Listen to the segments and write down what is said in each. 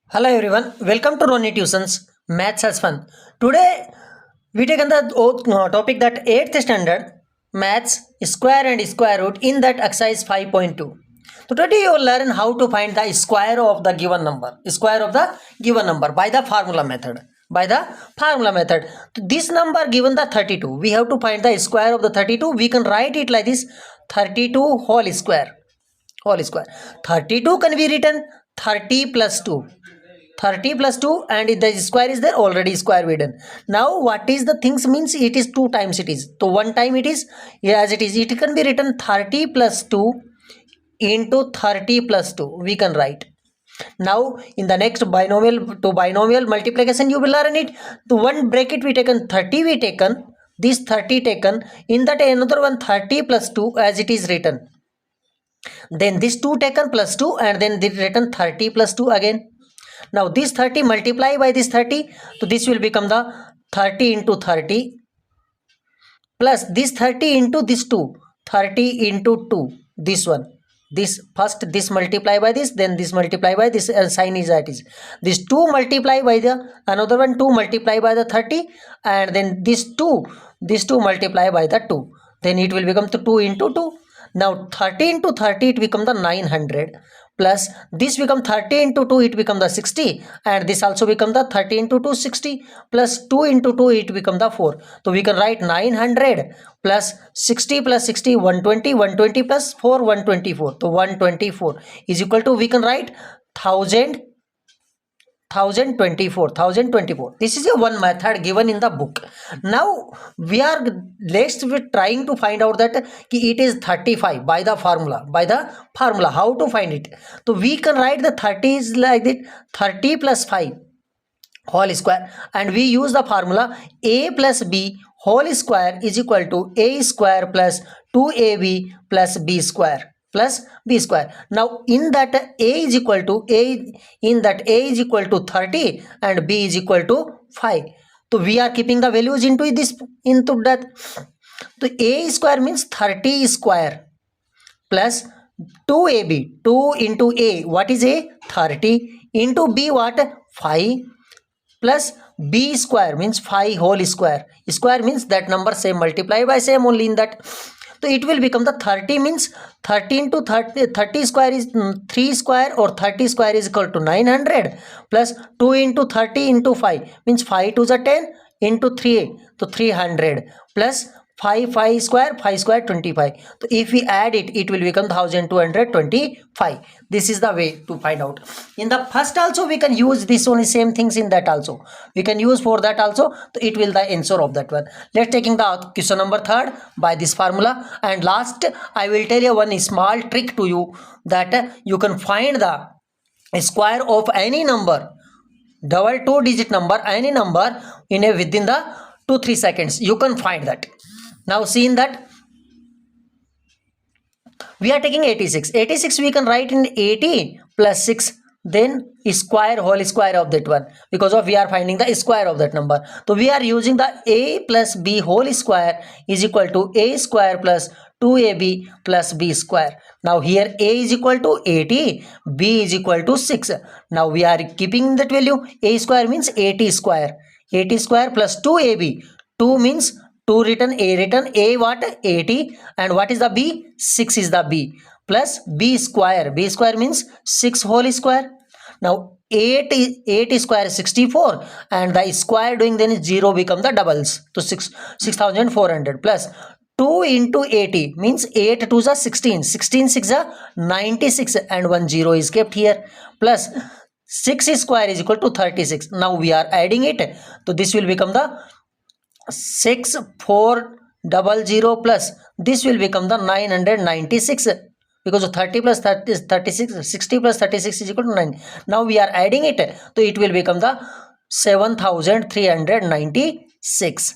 Hello everyone, welcome to Ronnie Tuitions Maths as Fun. Today we take on the topic that 8th standard Maths square and square root in that exercise 5.2. So today you will learn how to find the square of the given number, by the formula method. So this number given the 32, we have to find the square of the 32. We can write it like this: 32 whole square. 32 can be written 30 plus 2. 30 plus 2 and the square is there, already square we done. Now what is the things means, it is 2 times it is. So one time it is, as it is, it can be written 30 plus 2 into 30 plus 2 we can write. Now in the next binomial multiplication you will learn it. To one bracket we taken 30, we taken this 30 taken, in that another one 30 plus 2 as it is written, then this 2 taken plus 2 and then this written 30 plus 2 again. Now this 30 multiply by this 30, so this will become the 30 into 30 plus this 30 into this 2, 30 into 2, this one. This first this multiply by this, then this multiply by this, sign is that is. This 2 multiply by the another one, 2 multiply by the 30 and then this 2 multiply by the 2. Then it will become the 2 into 2. Now 30 into 30 it become the 900 plus this become 30 into 2 it become the 60 and this also become the 30 into 2 60 plus 2 into 2 it become the 4. So we can write 900 plus 60 plus 60 120, 120 plus 4 124. So 124 is equal to, we can write 1024. This is a one method given in the book. Now we are next we're trying to find out that it is 35 by the formula. How to find it? So we can write the 30 is like that, 30 plus 5 whole square, and we use the formula a plus b whole square is equal to a square plus 2ab plus b square. Now in that a is equal to 30 and b is equal to 5. So we are keeping the values into that. So a square means 30 square plus 2ab, 2 into a, what is a? 30, into b, what? 5, plus b square means 5 whole square. Square means that number same, multiply by same only in that. So it will become the 30 means 30 into 30 square is 3 square, or 30 square is equal to 900 plus 2 into 30 into 5 means 5 to the 10 into 3, so 300 plus 5 square 25. So if we add it, it will become 1225. This is the way to find out. In the first also we can use this only, same things in that also we can use for that also. So it will the answer of that one. Let's taking the question number 3rd by this formula, and last I will tell you one small trick to you, that you can find the square of any number, double 2-digit number, any number in a within the 2-3 seconds you can find that. Now see in that we are taking 86. 86 we can write in 80 plus 6, then whole square of that one, because of we are finding the square of that number. So we are using the a plus b whole square is equal to a square plus 2ab plus b square. Now here a is equal to 80, b is equal to 6. Now we are keeping that value. A square means 80 square. 80 square plus 2ab. 2 means 2 written, a what? 80, and what is the b? 6 is the b, plus b square means 6 whole square. Now 8 square is 64, and the square doing then is 0 become the doubles, so 6400 plus 2 into 80 means 8 to the 16, 16 6 is 96, and 1 0 is kept here, plus 6 square is equal to 36. Now we are adding it, so this will become the 6400 plus this will become the 996, because of 30 plus 30 is 36, 60 plus 36 is equal to 9. Now we are adding it, so it will become the 7396.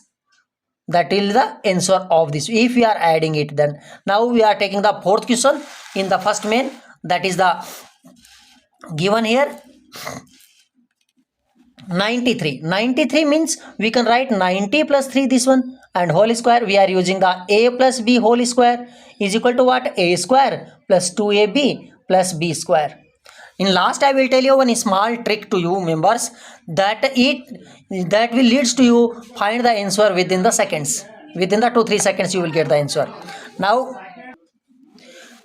That is the answer of this if we are adding it. Then now we are taking the 4th question in the first main, that is the given here 93. 93 means we can write 90 plus 3, this one, and whole square. We are using the a plus b whole square is equal to what? A square plus 2ab plus b square. In last I will tell you one small trick to you members, that will leads to you find the answer within the seconds, within the 2-3 seconds you will get the answer. Now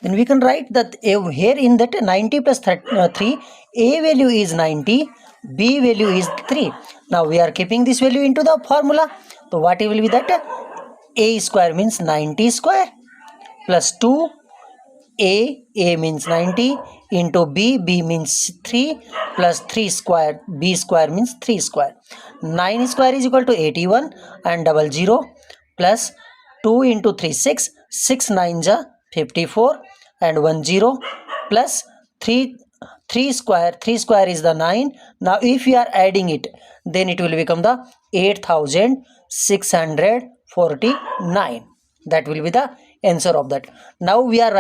then we can write that here in that 90 plus 3, a value is 90, b value is 3. Now we are keeping this value into the formula. So what will be that? A square means 90 square plus 2, a means 90 into b means 3 plus 3 square, b square means 3 square. 9 square is equal to 81 and 00 plus 2 into 3 6, 6 9s are 54 and 10 plus 3 square is the 9. Now if we are adding it, then it will become the 8649. That will be the answer of that. Now we are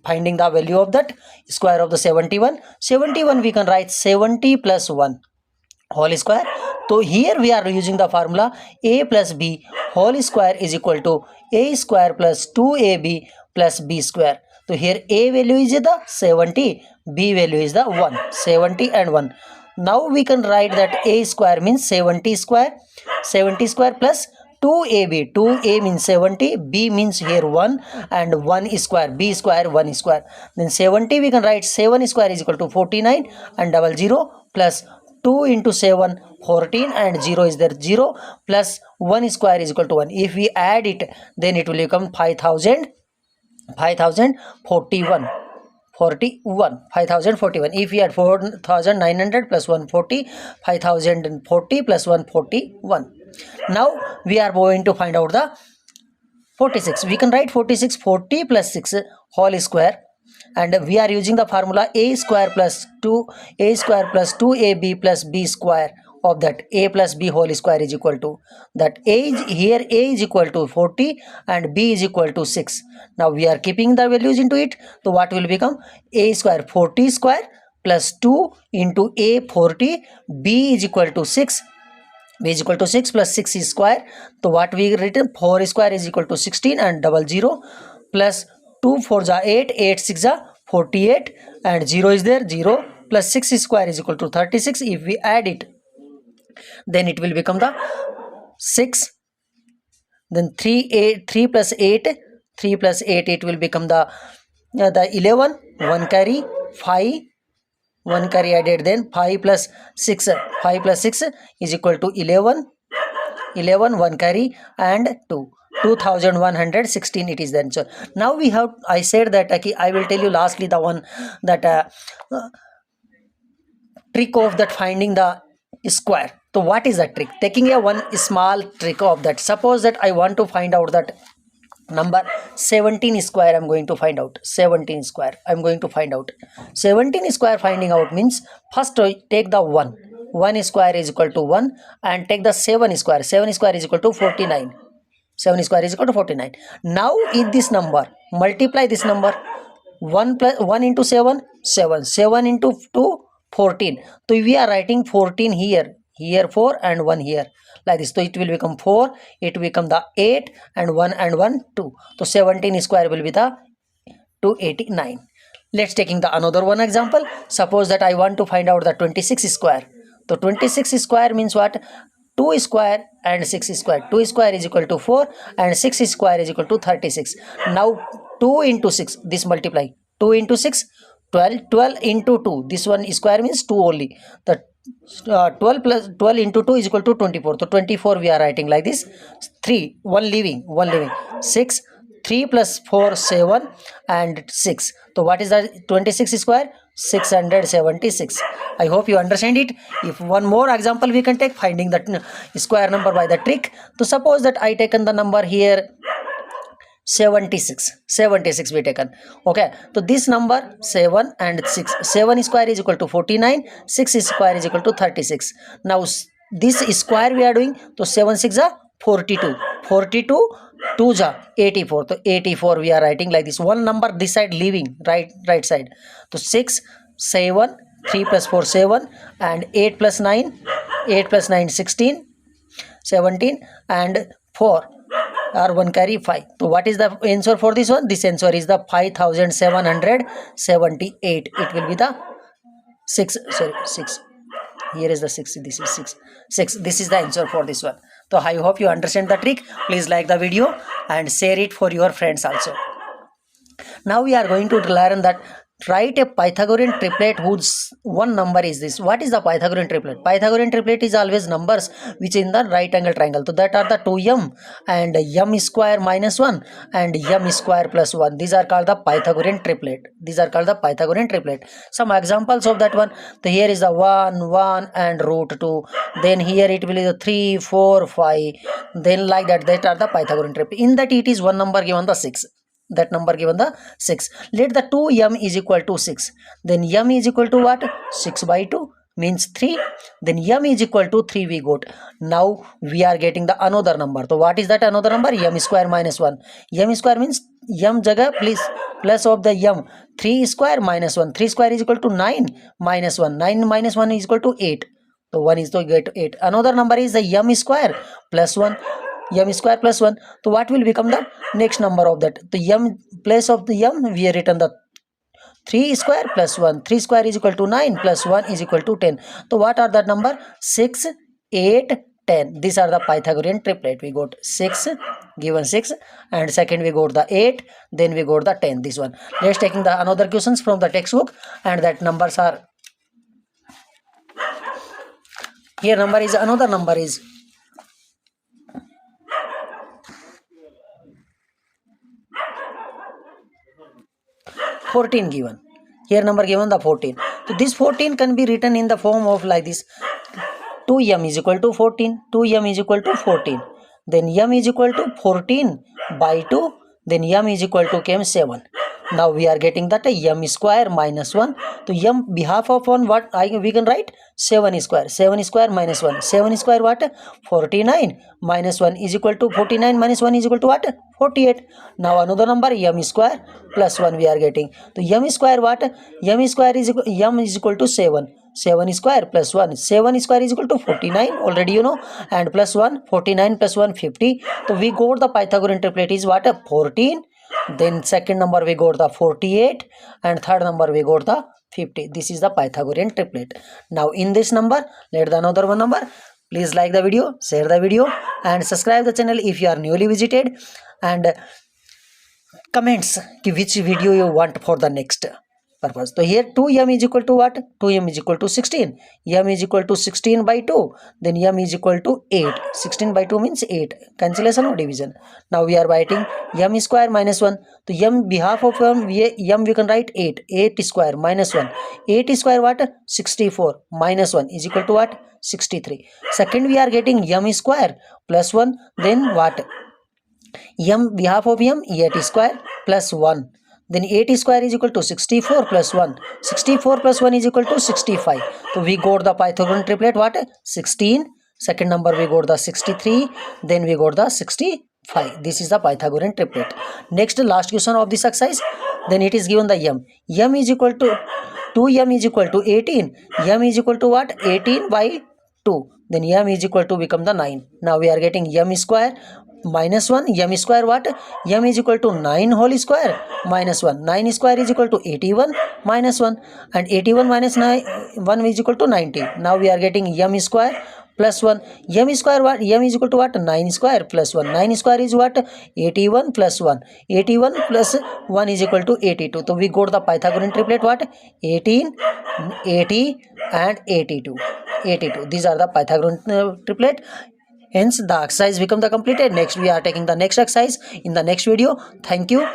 finding the value of that square of the 71. 71 we can write 70 plus 1 whole square. So here we are using the formula a plus b whole square is equal to a square plus 2ab plus b square. So here a value is the 70, b value is the 1, 70 and 1. Now we can write that a square means 70 square plus 2ab, 2a means 70, b means here 1 and 1 square, b square 1 square. Then 70 we can write 7 square is equal to 49 and 00 plus 2 into 7 14 and 0 is there 0 plus 1 square is equal to 1. If we add it, then it will become 5041. 5041. If we add 4900 plus 140, 5040 plus 141. Now we are going to find out the 46. We can write 46 40 plus 6 whole square, and we are using the formula a square plus 2ab plus b square of that a plus b whole square is equal to that a is equal to 40 and b is equal to 6. Now we are keeping the values into it. So what will become? A square 40 square plus 2 into a 40, b is equal to 6. B is equal to 6 plus 6 is square. So what we written? 4 square is equal to 16 and 00 plus 2 4 is 8, 8 6 is 48 and 0 is there 0 plus 6 square is equal to 36. If we add it, then it will become the 6. Then 3 plus 8, it will become the 11, 1 carry 5, 1 carry added, then 5 plus 6 is equal to 11, 1 carry and 2. 2116 it is the answer. Now we have, I said that I will tell you lastly the one that trick of that finding the square. So what is that trick? Taking a one small trick of that. Suppose that I want to find out that number 17 square. I'm going to find out 17 square. 17 square finding out means first take the 1 square is equal to 1 and take the 7 square. 7 square is equal to 49. 7 square is equal to 49. Now in this number, multiply this number. 1 into 7, 7 into 2, 14. So we are writing 14 here 4 and 1 here like this. So it will become 4, it will become the 8 and 1 2. So 17 square will be the 289. Let's taking the another one example. Suppose that I want to find out the 26 square. So 26 square means what? 2 square and 6 square. 2 square is equal to 4 and 6 square is equal to 36. Now 2 into 6, this multiply. 2 into 6, 12. 12 into 2, this one square means 2 only. The 12 into 2 is equal to 24. So 24 we are writing like this. 3, 1 leaving. 6, 3 plus 4, 7 and 6. So what is the 26 square? 676. I hope you understand it. If one more example we can take finding that square number by the trick. So suppose that I taken the number here 76 we taken. Okay, so this number 7 and 6. 7 square is equal to 49, 6 square is equal to 36. Now this square we are doing. So 7 6 are 42, 42 2 ja 84. So 84 we are writing like this. One number this side leaving, right side. So 6, 7, 3 plus 4 7 and 8 plus 9 16, 17 and 4 or 1 carry 5. So what is the answer for this one? This answer is the 5778. It will be the 6. Sorry, 6. Here is the 6. This is 6. 6. This is the answer for this one. So I hope you understand the trick. Please like the video and share it for your friends also. Now we are going to learn that write a Pythagorean triplet whose one number is this. What is the Pythagorean triplet? Pythagorean triplet is always numbers which in the right angle triangle. So that are the 2m and m square minus 1 and m square plus 1. These are called the Pythagorean triplet. These are called the Pythagorean triplet. Some examples of that one. So here is the 1, 1 and root 2. Then here it will be the 3, 4, 5. Then like that. That are the Pythagorean triplet. In that it is one number given the 6. That number given the 6. Let the 2m is equal to 6. Then m is equal to what? 6 by 2 means 3. Then m is equal to 3 we got. Now we are getting the another number. So what is that another number? M square minus 1. M square means m jaga please plus of the m. 3 square minus 1. 3 square is equal to 9 minus 1. 9 minus 1 is equal to 8. So 1 is to get 8. Another number is the m square plus 1. M square plus 1. So what will become the next number of that? The m place of the m we have written the 3 square plus 1. 3 square is equal to 9 plus 1 is equal to 10. So what are that number? 6, 8, 10. These are the Pythagorean triplet. We got 6, given 6, and second we got the 8, then we got the 10. This one. Let's taking the another questions from the textbook, and that numbers are here. Number is another number is 14 given. Here number given the 14. So this 14 can be written in the form of like this. 2m is equal to 14. 2m is equal to 14. Then m is equal to 14 by 2. Then m is equal to came 7. Now we are getting that m square minus 1. So m behalf of 1 what we can write? 7 square. 7 square minus 1. 7 square what? 49 minus 1 is equal to 49 minus 1 is equal to what? 48. Now another number m square plus 1 we are getting. So m square what? M square is equal, m is equal to 7. 7 square plus 1. 7 square is equal to 49 already you know, and plus 1 49 plus 1 50. So we got the Pythagorean triplet is what? 14. Then second number we got the 48 and third number we got the 50. This is the Pythagorean triplet. Now in this number let the another one number. Please like the video, share the video and subscribe the channel if you are newly visited, and comments which video you want for the next purpose. So here 2m is equal to what? 2m is equal to 16. m is equal to 16 by 2. Then m is equal to 8. 16 by 2 means 8. Cancellation or division. Now we are writing m square minus 1. So m behalf of m we can write 8. 8 square minus 1. 8 square what? 64 minus 1 is equal to what? 63. Second we are getting m square plus 1. Then what? m behalf of m 8 square plus 1. Then 8 square is equal to 64 plus 1. 64 plus 1 is equal to 65. So we got the Pythagorean triplet what? 16. Second number we got the 63. Then we got the 65. This is the Pythagorean triplet. Next last question of this exercise. Then it is given the m. m is equal to 2m is equal to 18. m is equal to what? 18 by 2. Then m is equal to become the 9. Now we are getting m square minus 1. M square what? M is equal to 9 whole square minus 1. 9 square is equal to 81 minus 1. And 81 minus 1 is equal to 90. Now we are getting m square plus 1. M square what? M is equal to what? 9 square plus 1. 9 square is what? 81 plus 1. 81 plus 1 is equal to 82. So we got the Pythagorean triplet what? 18, 80 and 82. 82. These are the Pythagorean triplet. Hence the exercise become the completed. Next we are taking the next exercise in the next video. Thank you.